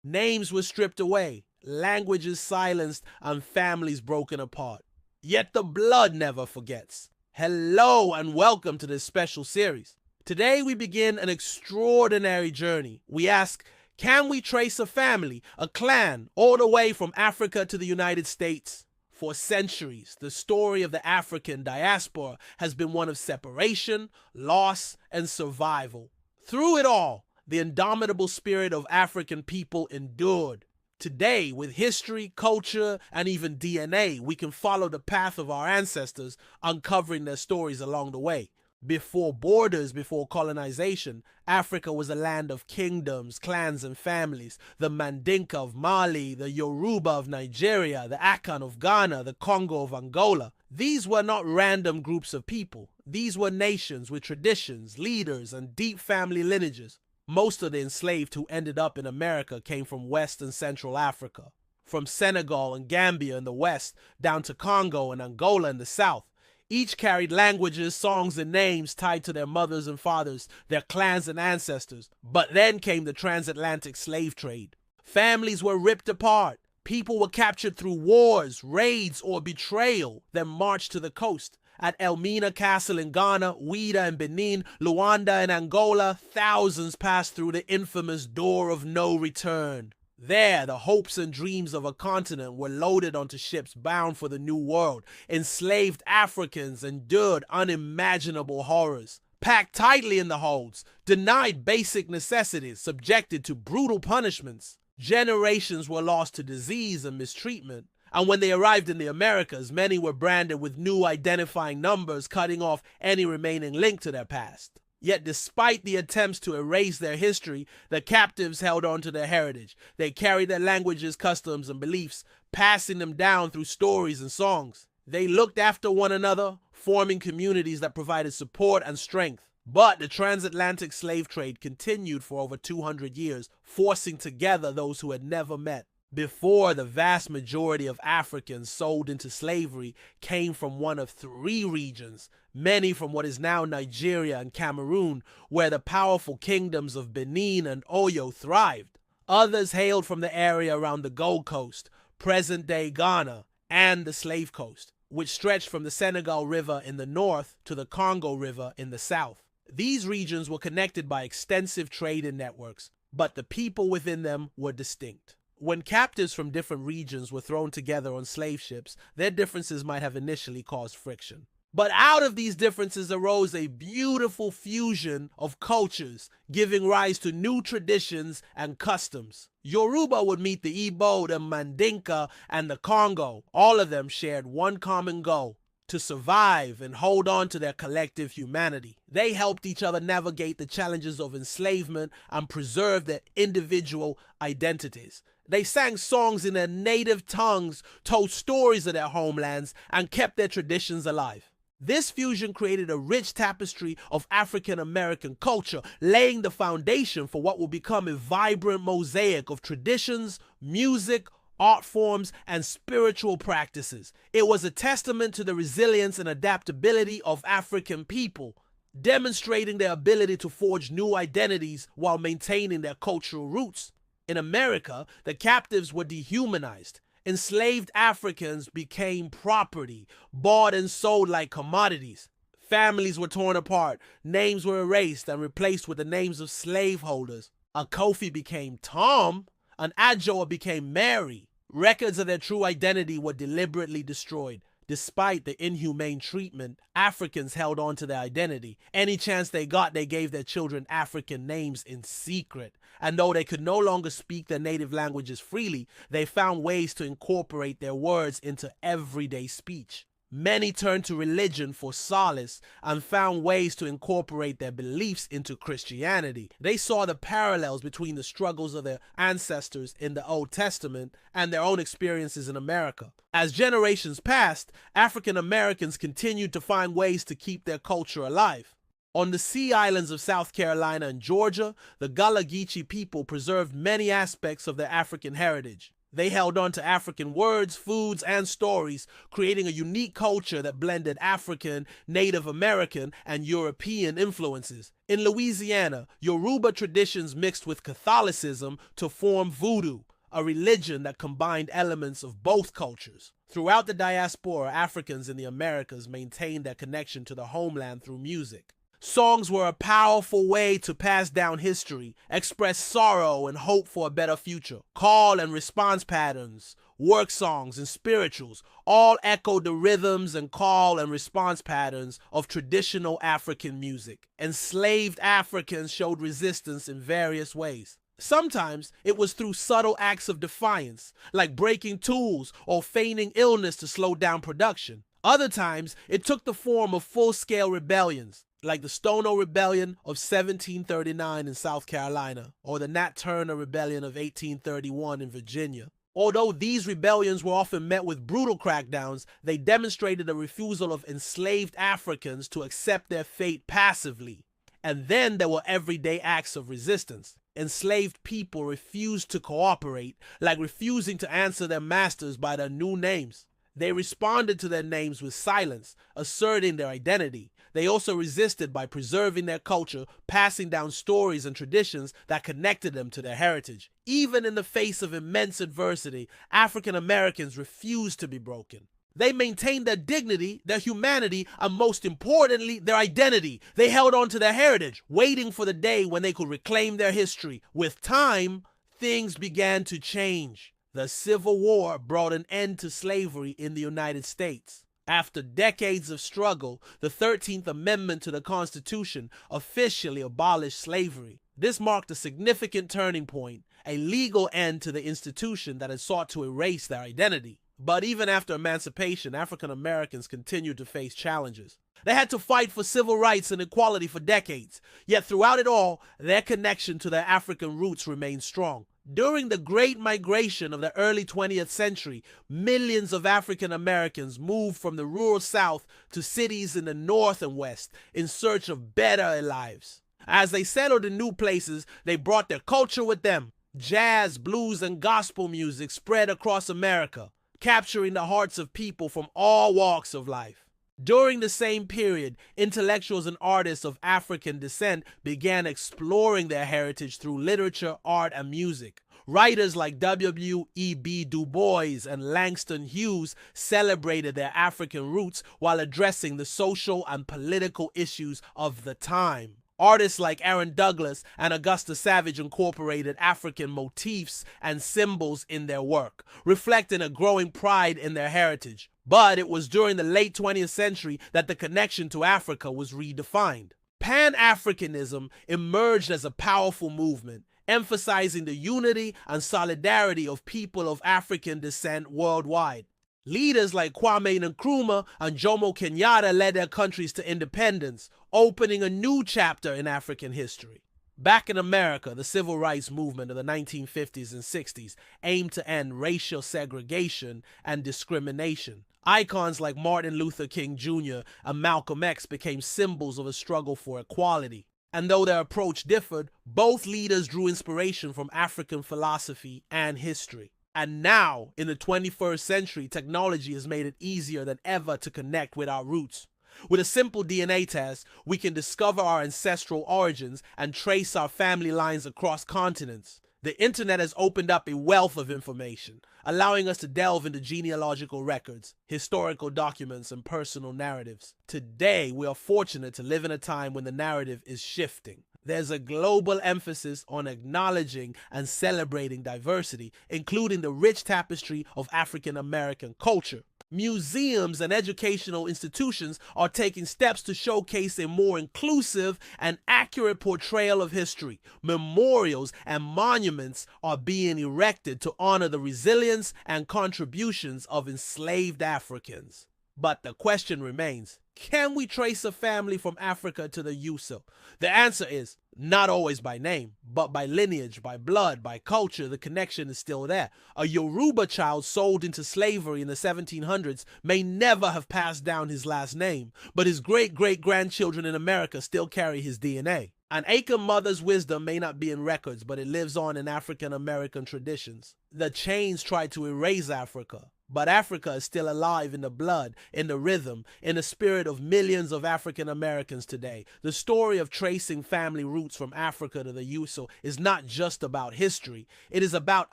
Names were stripped away, languages silenced, and families broken apart. Yet the blood never forgets. Hello and welcome to this special series. Today we begin an extraordinary journey. We ask, can we trace a family, a clan, all the way from Africa to the United States? For centuries, the story of the African diaspora has been one of separation, loss, and survival. Through it all, the indomitable spirit of African people endured. Today, with history, culture, and even DNA, we can follow the path of our ancestors, uncovering their stories along the way. Before borders, before colonization, Africa was a land of kingdoms, clans, and families. The Mandinka of Mali, the Yoruba of Nigeria, the Akan of Ghana, the Kongo of Angola. These were not random groups of people. These were nations with traditions, leaders, and deep family lineages. Most of the enslaved who ended up in America came from West and Central Africa. From Senegal and Gambia in the west, down to Congo and Angola in the south. Each carried languages, songs, and names tied to their mothers and fathers, their clans and ancestors. But then came the transatlantic slave trade. Families were ripped apart. People were captured through wars, raids, or betrayal, then marched to the coast. At Elmina Castle in Ghana, Ouida in Benin, Luanda in Angola, thousands passed through the infamous door of no return. There, the hopes and dreams of a continent were loaded onto ships bound for the New World. Enslaved Africans endured unimaginable horrors. Packed tightly in the holds, denied basic necessities, subjected to brutal punishments. Generations were lost to disease and mistreatment. And when they arrived in the Americas, many were branded with new identifying numbers, cutting off any remaining link to their past. Yet despite the attempts to erase their history, the captives held on to their heritage. They carried their languages, customs, and beliefs, passing them down through stories and songs. They looked after one another, forming communities that provided support and strength. But the transatlantic slave trade continued for over 200 years, forcing together those who had never met. Before, the vast majority of Africans sold into slavery came from one of three regions, many from what is now Nigeria and Cameroon, where the powerful kingdoms of Benin and Oyo thrived. Others hailed from the area around the Gold Coast, present-day Ghana, and the Slave Coast, which stretched from the Senegal River in the north to the Congo River in the south. These regions were connected by extensive trading networks, but the people within them were distinct. When captives from different regions were thrown together on slave ships, their differences might have initially caused friction. But out of these differences arose a beautiful fusion of cultures, giving rise to new traditions and customs. Yoruba would meet the Igbo, the Mandinka, and the Kongo. All of them shared one common goal: to survive and hold on to their collective humanity. They helped each other navigate the challenges of enslavement and preserve their individual identities. They sang songs in their native tongues, told stories of their homelands, and kept their traditions alive. This fusion created a rich tapestry of African American culture, laying the foundation for what will become a vibrant mosaic of traditions, music, art forms, and spiritual practices. It was a testament to the resilience and adaptability of African people, demonstrating their ability to forge new identities while maintaining their cultural roots. In America, the captives were dehumanized. Enslaved Africans became property, bought and sold like commodities. Families were torn apart, names were erased and replaced with the names of slaveholders. A Kofi became Tom, an Adjoa became Mary. Records of their true identity were deliberately destroyed. Despite the inhumane treatment, Africans held on to their identity. Any chance they got, they gave their children African names in secret. And though they could no longer speak their native languages freely, they found ways to incorporate their words into everyday speech. Many turned to religion for solace and found ways to incorporate their beliefs into Christianity. They saw the parallels between the struggles of their ancestors in the Old Testament and their own experiences in America. As generations passed, African Americans continued to find ways to keep their culture alive. On the Sea Islands of South Carolina and Georgia, the Gullah Geechee people preserved many aspects of their African heritage. They held on to African words, foods, and stories, creating a unique culture that blended African, Native American, and European influences. In Louisiana, Yoruba traditions mixed with Catholicism to form voodoo, a religion that combined elements of both cultures. Throughout the diaspora, Africans in the Americas maintained their connection to the homeland through music. Songs were a powerful way to pass down history, express sorrow and hope for a better future. Call and response patterns, work songs, and spirituals all echoed the rhythms and call and response patterns of traditional African music. Enslaved Africans showed resistance in various ways. Sometimes it was through subtle acts of defiance, like breaking tools or feigning illness to slow down production. Other times, it took the form of full-scale rebellions, like the Stono Rebellion of 1739 in South Carolina, or the Nat Turner Rebellion of 1831 in Virginia. Although these rebellions were often met with brutal crackdowns, they demonstrated a refusal of enslaved Africans to accept their fate passively. And then there were everyday acts of resistance. Enslaved people refused to cooperate, like refusing to answer their masters by their new names. They responded to their names with silence, asserting their identity. They also resisted by preserving their culture, passing down stories and traditions that connected them to their heritage. Even in the face of immense adversity, African Americans refused to be broken. They maintained their dignity, their humanity, and most importantly, their identity. They held on to their heritage, waiting for the day when they could reclaim their history. With time, things began to change. The Civil War brought an end to slavery in the United States. After decades of struggle, the 13th Amendment to the Constitution officially abolished slavery. This marked a significant turning point, a legal end to the institution that had sought to erase their identity. But even after emancipation, African Americans continued to face challenges. They had to fight for civil rights and equality for decades, yet throughout it all, their connection to their African roots remained strong. During the Great Migration of the early 20th century, millions of African Americans moved from the rural South to cities in the North and West in search of better lives. As they settled in new places, they brought their culture with them. Jazz, blues, and gospel music spread across America, capturing the hearts of people from all walks of life. During the same period, intellectuals and artists of African descent began exploring their heritage through literature, art, and music. Writers like W.E.B. Du Bois and Langston Hughes celebrated their African roots while addressing the social and political issues of the time. Artists like Aaron Douglas and Augusta Savage incorporated African motifs and symbols in their work, reflecting a growing pride in their heritage. But it was during the late 20th century that the connection to Africa was redefined. Pan-Africanism emerged as a powerful movement, emphasizing the unity and solidarity of people of African descent worldwide. Leaders like Kwame Nkrumah and Jomo Kenyatta led their countries to independence, opening a new chapter in African history. Back in America, the civil rights movement of the 1950s and 60s aimed to end racial segregation and discrimination. Icons like Martin Luther King Jr. and Malcolm X became symbols of a struggle for equality. And though their approach differed, both leaders drew inspiration from African philosophy and history. And now, in the 21st century, technology has made it easier than ever to connect with our roots. With a simple DNA test, we can discover our ancestral origins and trace our family lines across continents. The internet has opened up a wealth of information, allowing us to delve into genealogical records, historical documents, and personal narratives. Today, we are fortunate to live in a time when the narrative is shifting. There's a global emphasis on acknowledging and celebrating diversity, including the rich tapestry of African American culture. Museums and educational institutions are taking steps to showcase a more inclusive and accurate portrayal of history. Memorials and monuments are being erected to honor the resilience and contributions of enslaved Africans. But the question remains, can we trace a family from Africa to the Yuso? The answer is, not always by name, but by lineage, by blood, by culture. The connection is still there. A Yoruba child sold into slavery in the 1700s may never have passed down his last name, but his great-great-grandchildren in America still carry his DNA. An Akan mother's wisdom may not be in records, but it lives on in African American traditions. The chains tried to erase Africa, but Africa is still alive in the blood, in the rhythm, in the spirit of millions of African Americans today. The story of tracing family roots from Africa to the Uso is not just about history. It is about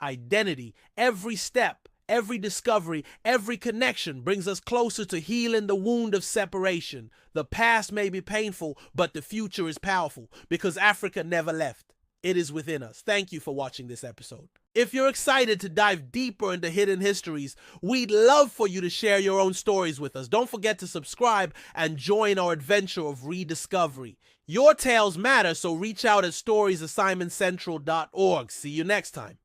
identity. Every step, every discovery, every connection brings us closer to healing the wound of separation. The past may be painful, but the future is powerful because Africa never left. It is within us. Thank you for watching this episode. If you're excited to dive deeper into hidden histories, we'd love for you to share your own stories with us. Don't forget to subscribe and join our adventure of rediscovery. Your tales matter, so reach out at storiesassignmentcentral.org. See you next time.